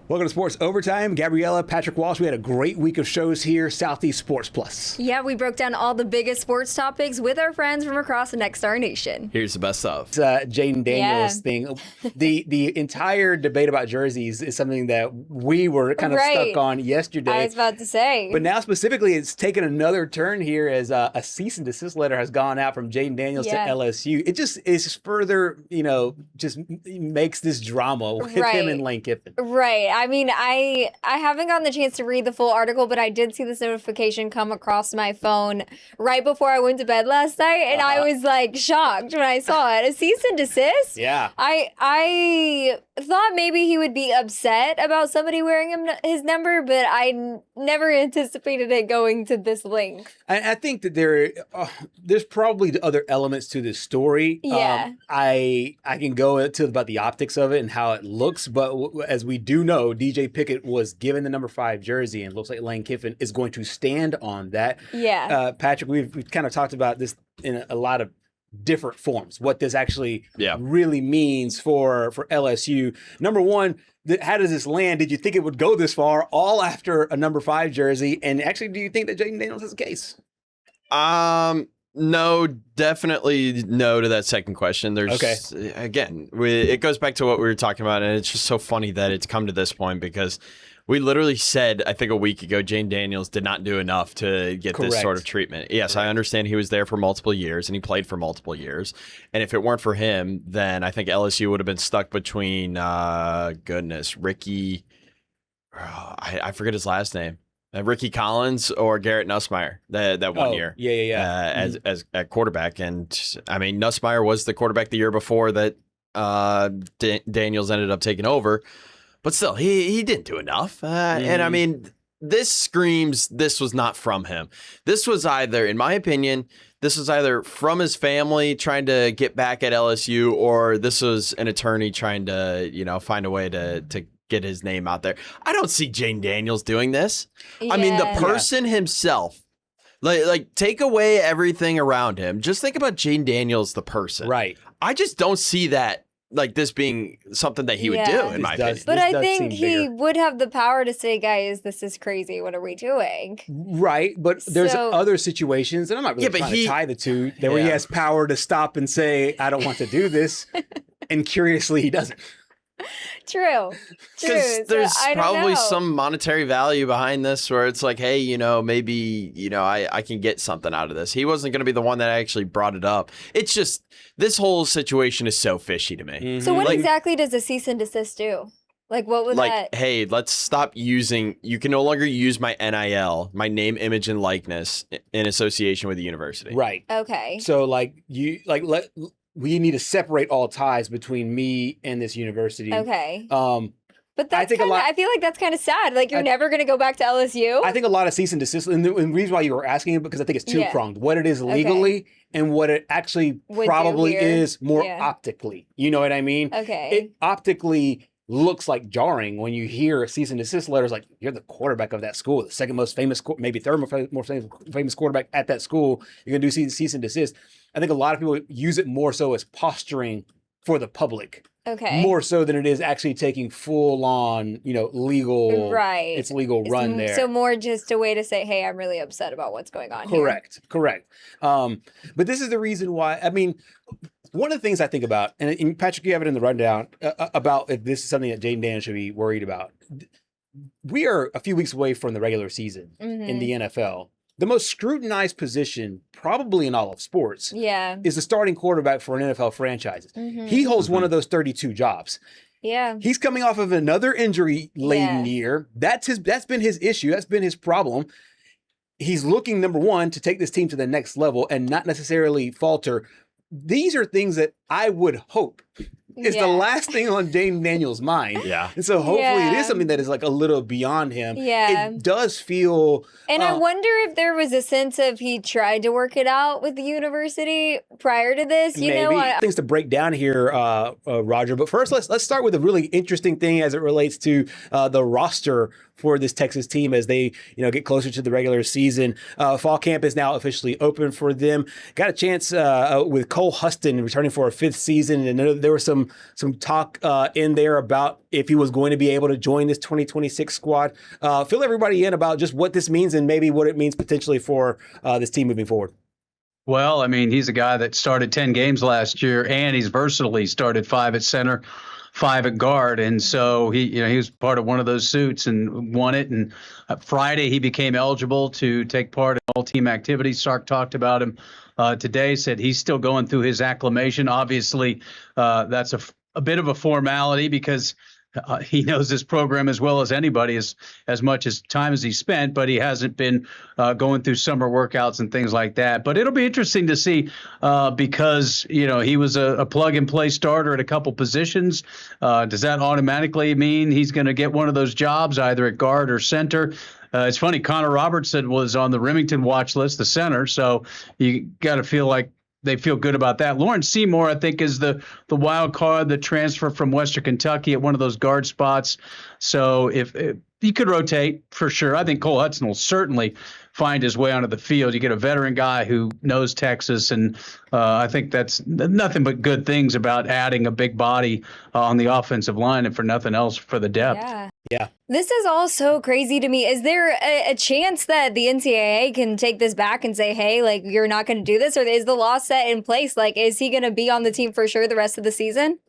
Welcome to Sports Overtime. Gabriella, Patrick Walsh, we had a great week of shows here, Southeast Sports Plus. Yeah, we broke down all the biggest sports topics with our friends from across the Nexstar Nation. Here's the best of. Jayden Daniels thing. The entire debate about jerseys is something that we were kind of stuck on yesterday. I was about to say. But now specifically, it's taken another turn here as a cease and desist letter has gone out from Jayden Daniels to LSU. It just is further, just makes this drama with him and Lane Kiffin. Right. I mean, I haven't gotten the chance to read the full article, but I did see this notification come across my phone right before I went to bed last night, and I was like shocked when I saw it. A cease and desist? Yeah. I thought maybe he would be upset about somebody wearing his number, but I never anticipated it going to this length. I think that there's probably other elements to this story. Yeah. I can go to about the optics of it and how it looks, but as we do know, DJ Pickett was given the number 5 jersey, and it looks like Lane Kiffin is going to stand on that. Yeah. Patrick, we've kind of talked about this in a lot of different forms, what this actually really means for LSU. Number one, how does this land? Did you think it would go this far all after a number 5 jersey? And actually, do you think that Jayden Daniels has a case? No, definitely no to that second question. There's again, it goes back to what we were talking about, and it's just so funny that it's come to this point because we literally said, I think a week ago, Jayden Daniels did not do enough to get this sort of treatment. Yes, I understand he was there for multiple years and he played for multiple years. And if it weren't for him, then I think LSU would have been stuck between, Ricky, I forget his last name. Ricky Collins or Garrett Nussmeier that 1 year. As at quarterback. And I mean, Nussmeier was the quarterback the year before that Daniels ended up taking over. But still, he didn't do enough. And I mean, this screams this was not from him. This was either, in my opinion, this was either from his family trying to get back at LSU, or this was an attorney trying to, find a way to get his name out there. I don't see Jayden Daniels doing this. I mean, the person himself, like take away everything around him. Just think about Jayden Daniels, the person. Right. I just don't see that, like this being something that he would do, in my opinion. But I think he would have the power to say, guys, this is crazy. What are we doing? Right. But there's other situations, and I'm not really trying to tie the two, where he has power to stop and say, I don't want to do this. And curiously, he doesn't. True. Because there's probably some monetary value behind this where it's like, hey, maybe, I can get something out of this. He wasn't going to be the one that actually brought it up. It's just, this whole situation is so fishy to me. Mm-hmm. So what exactly does a cease and desist do? Like, what would that? Hey, let's stop using, you can no longer use my NIL, my name, image, and likeness in association with the university. Right. Okay. So we need to separate all ties between me and this university. Okay. But that's I feel like that's kind of sad. Like, you're never going to go back to LSU. I think a lot of cease and desist, and the reason why you were asking it, because I think it's two-pronged. What it is legally and what it actually probably is more optically. You know what I mean? Okay. It optically looks like jarring when you hear cease and desist letters like, you're the quarterback of that school, the second most famous, maybe third most famous quarterback at that school. You're going to do cease and desist. I think a lot of people use it more so as posturing for the public. Okay. More so than it is actually taking full on, legal, it's legal run there. So more just a way to say, hey, I'm really upset about what's going on here. Correct. But this is the reason why, I mean, one of the things I think about, and Patrick, you have it in the rundown, about if this is something that Jayden Daniels should be worried about. We are a few weeks away from the regular season in the NFL. The most scrutinized position, probably in all of sports, is the starting quarterback for an NFL franchise. He holds one of those 32 jobs. Yeah. He's coming off of another injury-laden year. That's been his issue. That's been his problem. He's looking, number one, to take this team to the next level and not necessarily falter. These are things that I would hope is the last thing on Jayden Daniels' mind. Yeah. And so hopefully it is something that is like a little beyond him. Yeah. It does feel... And I wonder if there was a sense of he tried to work it out with the university prior to this, things to break down here, Roger. But first, let's start with a really interesting thing as it relates to the roster for this Texas team as they, get closer to the regular season. Fall camp is now officially open for them. Got a chance with Cole Huston returning for a 5th season, and there was some talk in there about if he was going to be able to join this 2026 squad. Fill everybody in about just what this means and maybe what it means potentially for this team moving forward. Well, I mean, he's a guy that started 10 games last year, and he's versatile. He started 5 at center, 5 at guard, and so he was part of one of those suits and won it. And Friday he became eligible to take part in all team activities. Sark talked about him today, said he's still going through his acclimation. Obviously, that's a bit of a formality because he knows this program as well as anybody, as much as time as he spent, but he hasn't been going through summer workouts and things like that. But it'll be interesting to see because, he was a plug-and-play starter at a couple positions. Does that automatically mean he's going to get one of those jobs, either at guard or center? It's funny, Connor Robertson was on the Remington watch list, the center, so you got to feel like they feel good about that. Lauren Seymour, I think, is the wild card, the transfer from Western Kentucky at one of those guard spots. So if you could rotate for sure, I think Cole Hudson will certainly find his way onto the field. You get a veteran guy who knows Texas, and I think that's nothing but good things about adding a big body on the offensive line, and for nothing else, for the depth. Yeah. This is all so crazy to me. Is there a chance that the NCAA can take this back and say, hey, like, you're not going to do this? Or is the law set in place? Like, is he going to be on the team for sure the rest of the season?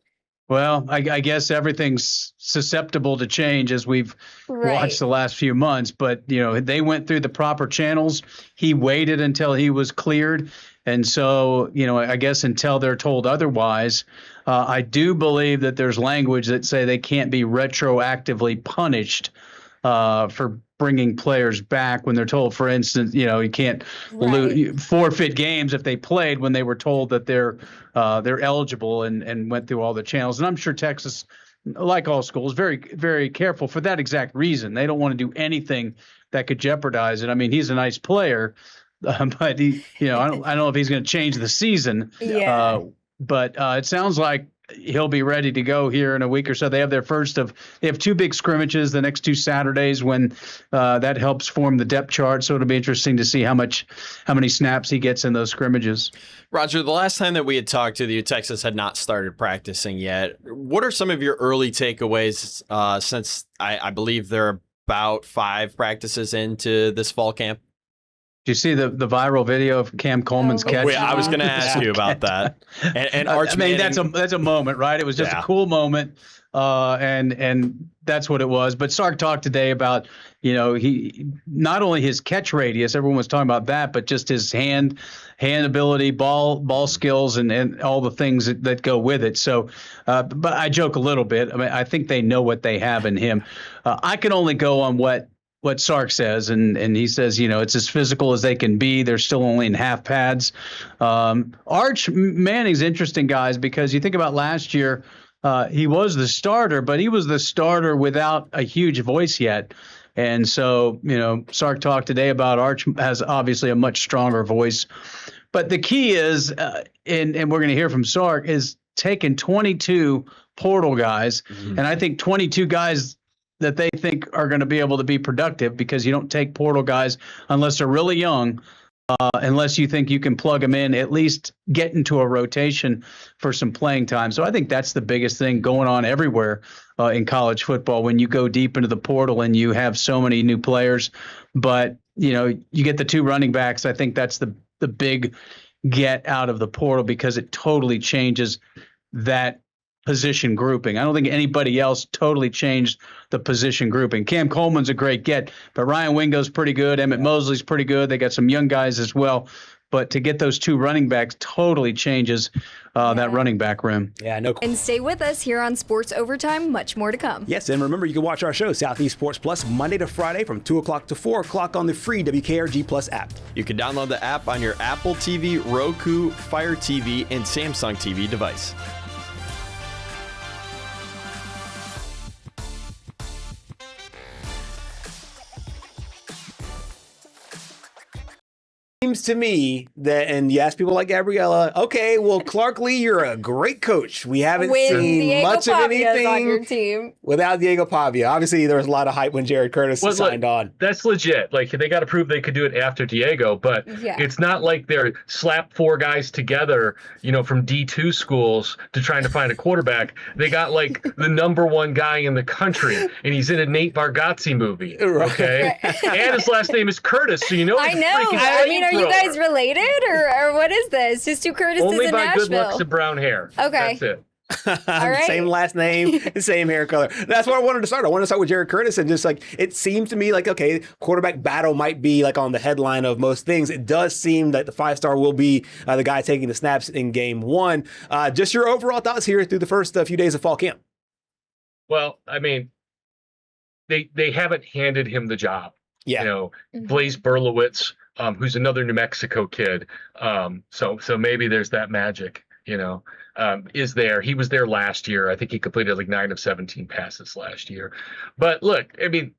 Well, I guess everything's susceptible to change as we've watched the last few months. But, they went through the proper channels. He waited until he was cleared. And so, I guess until they're told otherwise, I do believe that there's language that say they can't be retroactively punished for bringing players back when they're told, for instance, you can't forfeit games if they played when they were told that they're eligible and went through all the channels. And I'm sure Texas, like all schools, very, very careful for that exact reason. They don't want to do anything that could jeopardize it. I mean, he's a nice player, but he, I don't know if he's going to change the season. But it sounds like he'll be ready to go here in a week or so. They have they have 2 big scrimmages the next 2 Saturdays when that helps form the depth chart. So it'll be interesting to see how many snaps he gets in those scrimmages. Roger, the last time that we had talked to you, Texas had not started practicing yet. What are some of your early takeaways since I believe they're about 5 practices into this fall camp? Do you see the viral video of Cam Coleman's catch? Wait, I was going to ask you about that. And Arch Manning, that's a moment, right? It was just a cool moment, and that's what it was. But Sark talked today about, he not only his catch radius, everyone was talking about that, but just his hand ability, ball skills, and all the things that go with it. So, but I joke a little bit. I mean, I think they know what they have in him. I can only go on what Sark says, and he says, it's as physical as they can be. They're still only in half pads. Arch Manning's interesting, guys, because you think about last year, he was the starter, but he was the starter without a huge voice yet. And so, Sark talked today about Arch has obviously a much stronger voice. But the key is, and we're going to hear from Sark, is taking 22 portal guys, and I think 22 guys that they think are going to be able to be productive, because you don't take portal guys unless they're really young, unless you think you can plug them in, at least get into a rotation for some playing time. So I think that's the biggest thing going on everywhere in college football when you go deep into the portal and you have so many new players. But, you get the 2 running backs. I think that's the big get out of the portal, because it totally changes that position grouping. I don't think anybody else totally changed the position grouping. Cam Coleman's a great get, but Ryan Wingo's pretty good. Emmett Mosley's pretty good. They got some young guys as well. But to get those 2 running backs totally changes that running back room. Yeah, no. And stay with us here on Sports Overtime. Much more to come. Yes, and remember, you can watch our show, Southeast Sports Plus, Monday to Friday from 2 o'clock to 4 o'clock on the free WKRG Plus app. You can download the app on your Apple TV, Roku, Fire TV, and Samsung TV device. seems to me that, and you ask people like Gabriella, okay, well, Clark Lee, you're a great coach. We haven't seen Diego much of Pavia's anything on your team. without Diego Pavia. Obviously, there was a lot of hype when Jared Curtis signed on. That's legit. Like, they got to prove they could do it after Diego, but it's not like they're slap 4 guys together, from D2 schools to trying to find a quarterback. They got like the number 1 guy in the country, and he's in a Nate Bargatze movie. Okay, and his last name is Curtis, so I know. I mean, are you guys related, or what is this? Just 2 Curtises Only in by Nashville. good looks and brown hair. Okay, that's it. All right. Same last name, same hair color. That's where I wanted to start. I wanted to start with Jared Curtis, and just like it seems to me like, okay, quarterback battle might be like on the headline of most things. It does seem that the 5-star will be the guy taking the snaps in game 1. Just your overall thoughts here through the first few days of fall camp. Well, I mean, they haven't handed him the job. Yeah. Blaise Berlowitz, who's another New Mexico kid. So maybe there's that magic, is there. He was there last year. I think he completed like 9 of 17 passes last year. But look, I mean,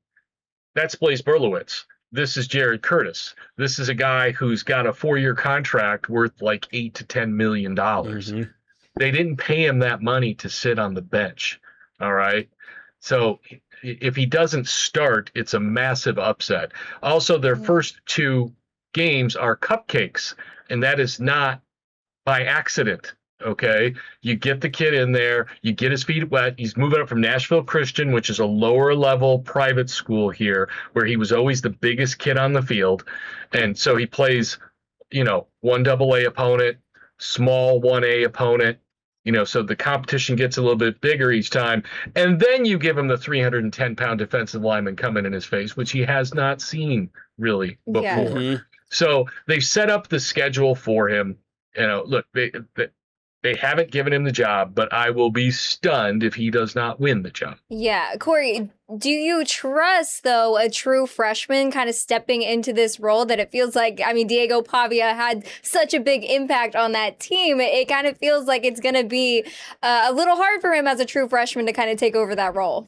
that's Blaise Berlowitz. This is Jared Curtis. This is a guy who's got a 4-year contract worth like $8 to $10 million. Mm-hmm. They didn't pay him that money to sit on the bench. All right. So if he doesn't start, it's a massive upset. Also, their first 2 games are cupcakes, and that is not by accident. Okay, you get the kid in there, you get his feet wet. He's moving up from Nashville Christian, which is a lower level private school here, where he was always the biggest kid on the field. And so he plays, 1 AA opponent, small 1A opponent, so the competition gets a little bit bigger each time. And then you give him the 310-pound defensive lineman coming in his face, which he has not seen really before. Yeah. Mm-hmm. So they've set up the schedule for him. Look, they haven't given him the job, but I will be stunned if he does not win the job. Yeah. Corey, do you trust, though, a true freshman kind of stepping into this role that it feels like, I mean, Diego Pavia had such a big impact on that team. It kind of feels like it's going to be a little hard for him as a true freshman to kind of take over that role.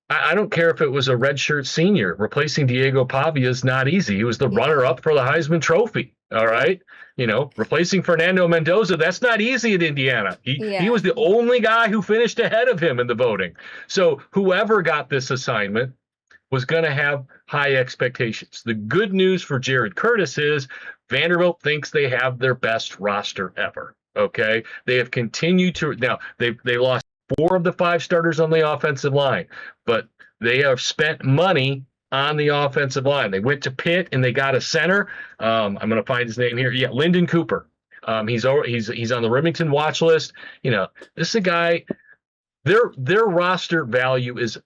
I don't care if it was a redshirt senior. Replacing Diego Pavia is not easy. He was the runner-up for the Heisman Trophy. All right. Replacing Fernando Mendoza, that's not easy at Indiana. He was the only guy who finished ahead of him in the voting. So whoever got this assignment was going to have high expectations. The good news for Jared Curtis is Vanderbilt thinks they have their best roster ever. Okay. They have continued to, now they lost 4 of the 5 starters on the offensive line, but they have spent money on the offensive line. They went to Pitt and they got a center. I'm going to find his name here. Yeah, Lyndon Cooper. He's on the Remington watch list. This is a guy. Their roster value is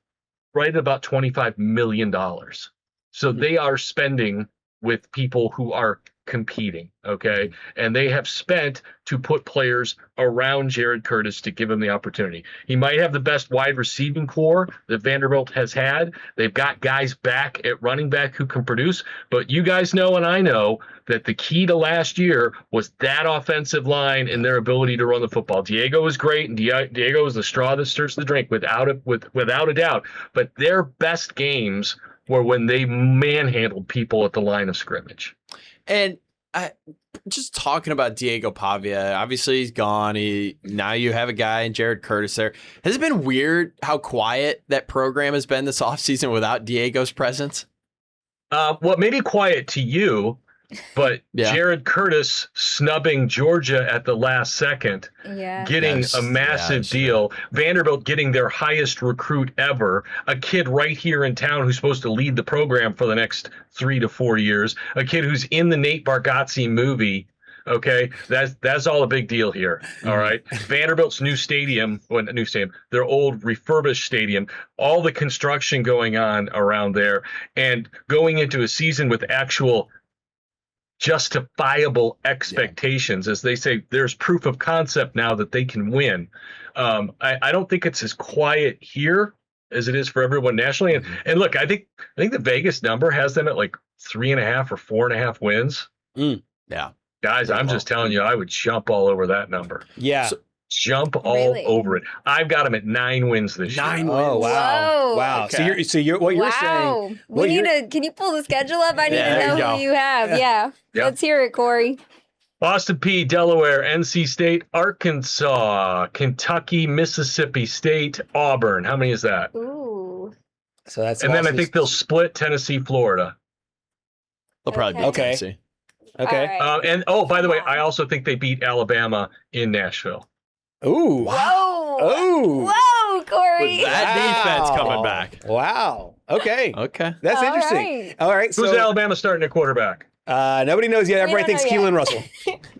right at about $25 million. So they are spending with people who are competing, okay? And they have spent to put players around Jared Curtis to give him the opportunity. He might have the best wide receiving core that Vanderbilt has had. They've got guys back at running back who can produce, but you guys know and I know that the key to last year was that offensive line and their ability to run the football. Diego was great, and Diego was the straw that stirs the drink without a doubt, but their best games were when they manhandled people at the line of scrimmage. And just talking about Diego Pavia, obviously he's gone. Now you have a guy in Jared Curtis there. Has it been weird how quiet that program has been this offseason without Diego's presence? Well, maybe quiet to you, but Jared Curtis snubbing Georgia at the last second, getting a massive deal. Vanderbilt getting their highest recruit ever, a kid right here in town who's supposed to lead the program for the next 3 to 4 years, a kid who's in the Nate Bargatze movie. Okay, that's all a big deal here. All right, Vanderbilt's new stadium, their old refurbished stadium, all the construction going on around there, and going into a season with actual justifiable expectations. As they say, there's proof of concept now that they can win. I don't think it's as quiet here as it is for everyone nationally. And look, I think the Vegas number has them at like 3.5 or 4.5 wins. Yeah. Guys, I'm just telling you, I would jump all over that number. Yeah. jump all over it. I've got them at 9 wins this year. 9 wins. Oh, wow. Whoa. Wow. Okay. So you're what you're saying. Can you pull the schedule up? I need to know who you have. Yeah. Let's hear it, Corey. Boston P, Delaware, NC State, Arkansas, Kentucky, Mississippi State, Auburn. How many is that? Ooh. So that's and then I think they'll split Tennessee, Florida. They'll probably beat Tennessee. Okay. Right. And by the way, I also think they beat Alabama in Nashville. Ooh. Whoa. Ooh. Whoa, Corey. With that defense coming back. Wow. Okay. Okay. That's All interesting. right. All right. Who's Alabama starting at quarterback? Nobody knows yet. Everybody thinks Keelan Russell.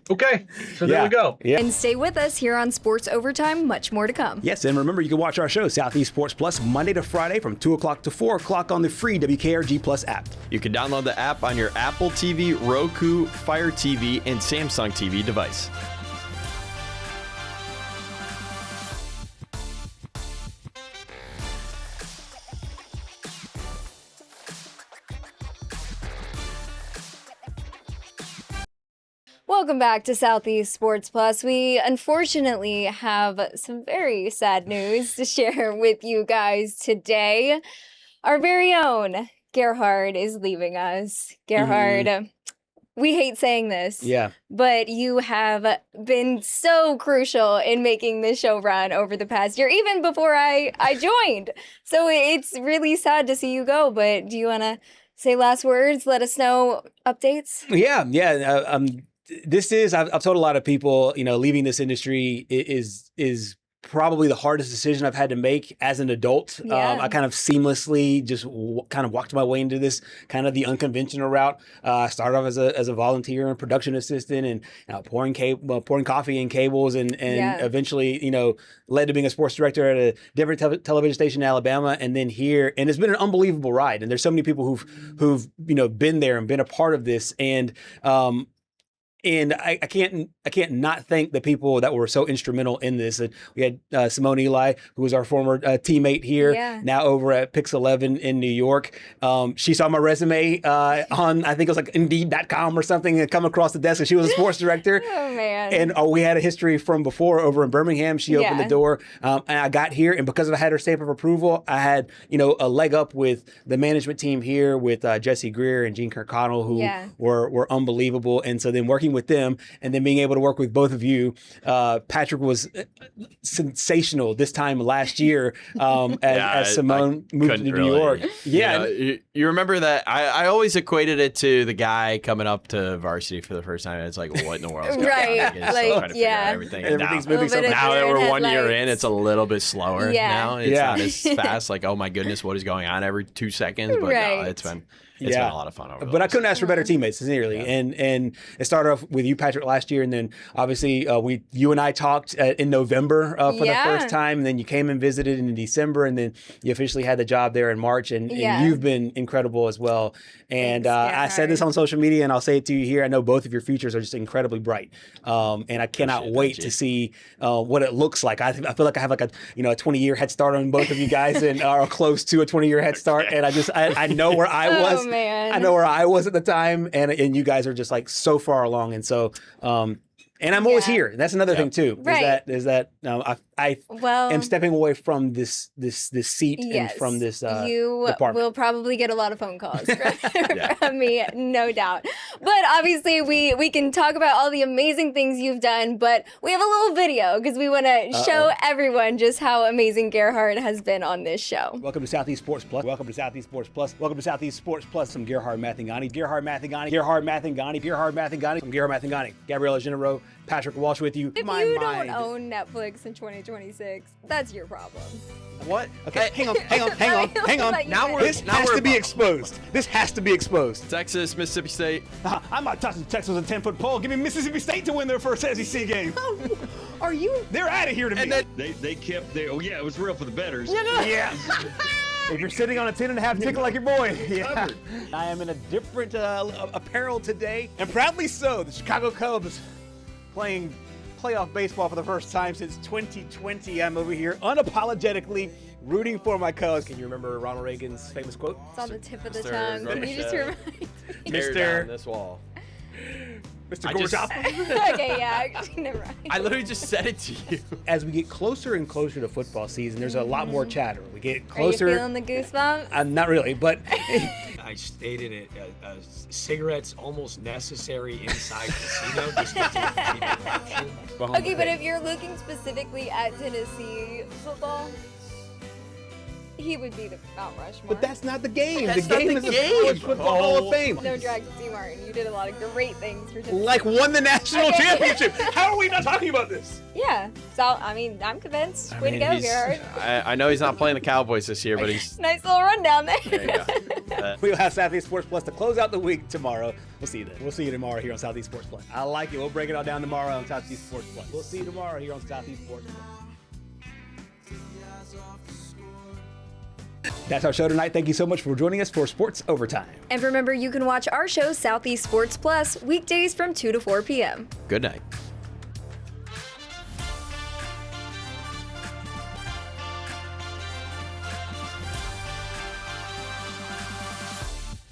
Okay. So there we go. Yeah. And stay with us here on Sports Overtime. Much more to come. Yes, and remember, you can watch our show, Southeast Sports Plus, Monday to Friday from 2 o'clock to 4 o'clock on the free WKRG Plus app. You can download the app on your Apple TV, Roku, Fire TV, and Samsung TV device. Welcome back to Southeast Sports Plus. We unfortunately have some very sad news to share with you guys today. Our very own Gerhard is leaving us. Gerhard, we hate saying this. Yeah. But you have been so crucial in making this show run over the past year, even before I joined. So it's really sad to see you go, but do you want to say last words? Let us know updates? Yeah. This is, I've told a lot of people, leaving this industry is probably the hardest decision I've had to make as an adult. Yeah. I kind of seamlessly just kind of walked my way into this kind of the unconventional route. I started off as a volunteer and production assistant and pouring coffee and cables and eventually, led to being a sports director at a different television station in Alabama and then here. And it's been an unbelievable ride. And there's so many people who've been there and been a part of this. And I can't not thank the people that were so instrumental in this. We had Simone Eli, who was our former teammate here, now over at Pix 11 in New York. She saw my resume on, I think it was like Indeed.com or something, and come across the desk, and she was a sports director. Oh, man. And we had a history from before over in Birmingham. She opened the door, and I got here, and because I had her stamp of approval, I had a leg up with the management team here with Jesse Greer and Gene Kirkconnell, who were unbelievable. And so then working with them and then being able to work with both of you. Patrick was sensational this time last year as Simone moved to New York. Yeah. You remember that? I always equated it to the guy coming up to varsity for the first time. And it's like, what in the world? Right. Everything. Everything's moving so fast. Now that we're 1 year in, it's a little bit slower now. It's not as fast. Like, oh my goodness, what is going on every 2 seconds? But no, it's been a lot of fun over But I couldn't ask for better teammates, sincerely. And it started off with you, Patrick, last year, and then obviously you and I talked in November for the first time, and then you came and visited in December, and then you officially had the job there in March, and you've been incredible as well. And I said this on social media, and I'll say it to you here. I know both of your futures are just incredibly bright, and I cannot wait to see what it looks like. I feel like I have like a 20-year head start on both of you guys, and are close to a 20-year head start. And I know where I was. Man. I know where I was at the time, and you guys are just like so far along, and so and I'm always here. That's another thing too. Right. Is that I am stepping away from this seat and from this department. Will probably get a lot of phone calls from me, no doubt. But obviously, we can talk about all the amazing things you've done, but we have a little video because we want to show everyone just how amazing Gerhard has been on this show. Welcome to Southeast Sports Plus. Welcome to Southeast Sports Plus. Welcome to Southeast Sports Plus. I'm Gerhard Mathangani. Gerhard Mathangani. Gerhard Mathangani. Gerhard Mathangani. I'm Gerhard Mathangani. Gabriella Genereaux. Patrick Walsh with you. If you don't own Netflix in 2026, that's your problem. What? Okay, hang on. This has to be exposed. This has to be exposed. Texas, Mississippi State. I'm not touching Texas with a 10-foot pole. Give me Mississippi State to win their first SEC game. Are you? They're out of here to me. They kept their. Oh yeah, it was real for the bettors. Yeah. If you're sitting on a 10.5 ticket like your boy. Yeah. I am in a different apparel today, and proudly so. The Chicago Cubs playing playoff baseball for the first time since 2020. I'm over here unapologetically rooting for my Cubs. Can you remember Ronald Reagan's famous quote? It's on the tip of the tongue. Can you just remind me? Tear down this wall. Mr. Gorbachev. Okay, yeah, actually, never mind. I literally just said it to you. As we get closer and closer to football season, there's a lot more chatter. We get closer. Are you feeling the goosebumps? Not really, but I stated it. Cigarettes almost necessary inside casino. Just to keep option. Okay, but if you're looking specifically at Tennessee football, he would be the Mount Rushmore. But that's not the game. That's the game not the is game. the College Football Hall of Fame. No drag to Steve Martin. You did a lot of great things for Tennessee. Like won the national championship. How are we not talking about this? Yeah. So, I mean, I'm convinced. Way to go, Gerhard. I know he's not playing the Cowboys this year, but he's. Nice little rundown there. There you go. We'll have Southeast Sports Plus to close out the week tomorrow. We'll see you then. We'll see you tomorrow here on Southeast Sports Plus. I like it. We'll break it all down tomorrow on Southeast Sports Plus. We'll see you tomorrow here on Southeast Sports Plus. That's our show tonight. Thank you so much for joining us for Sports Overtime. And remember, you can watch our show, Southeast Sports Plus, weekdays from 2 to 4 p.m. Good night.